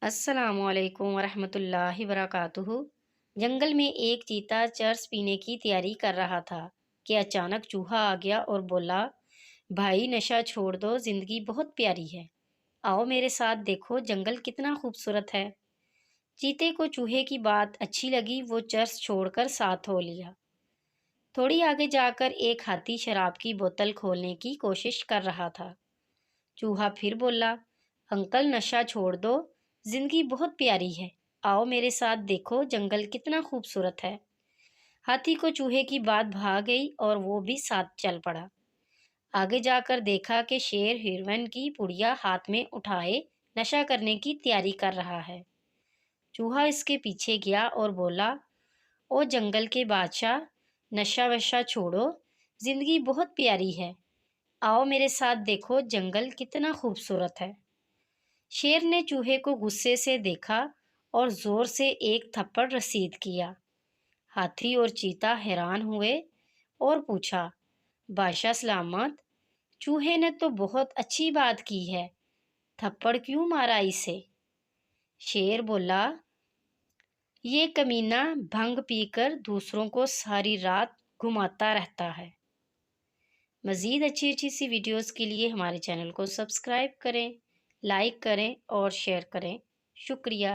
السلام علیکم ورحمۃ اللہ وبرکاتہ۔ جنگل میں ایک چیتا چرس پینے کی تیاری کر رہا تھا کہ اچانک چوہا آ گیا اور بولا، بھائی نشہ چھوڑ دو، زندگی بہت پیاری ہے، آؤ میرے ساتھ، دیکھو جنگل کتنا خوبصورت ہے۔ چیتے کو چوہے کی بات اچھی لگی، وہ چرس چھوڑ کر ساتھ ہو لیا۔ تھوڑی آگے جا کر ایک ہاتھی شراب کی بوتل کھولنے کی کوشش کر رہا تھا۔ چوہا پھر بولا، انکل نشہ چھوڑ دو، زندگی بہت پیاری ہے، آؤ میرے ساتھ، دیکھو جنگل کتنا خوبصورت ہے۔ ہاتھی کو چوہے کی بات بھا گئی اور وہ بھی ساتھ چل پڑا۔ آگے جا کر دیکھا کہ شیر ہیروئن کی پڑیا ہاتھ میں اٹھائے نشہ کرنے کی تیاری کر رہا ہے۔ چوہا اس کے پیچھے گیا اور بولا، او جنگل کے بادشاہ، نشہ وشہ چھوڑو، زندگی بہت پیاری ہے، آؤ میرے ساتھ، دیکھو جنگل کتنا خوبصورت ہے۔ شیر نے چوہے کو غصے سے دیکھا اور زور سے ایک تھپڑ رسید کیا۔ ہاتھی اور چیتا حیران ہوئے اور پوچھا، بادشاہ سلامت، چوہے نے تو بہت اچھی بات کی ہے، تھپڑ کیوں مارا اسے؟ شیر بولا، یہ کمینہ بھنگ پی کر دوسروں کو ساری رات گھماتا رہتا ہے۔ مزید اچھی سی ویڈیوز کے لیے ہمارے چینل کو سبسکرائب کریں، لائک کریں اور شیئر کریں۔ شکریہ۔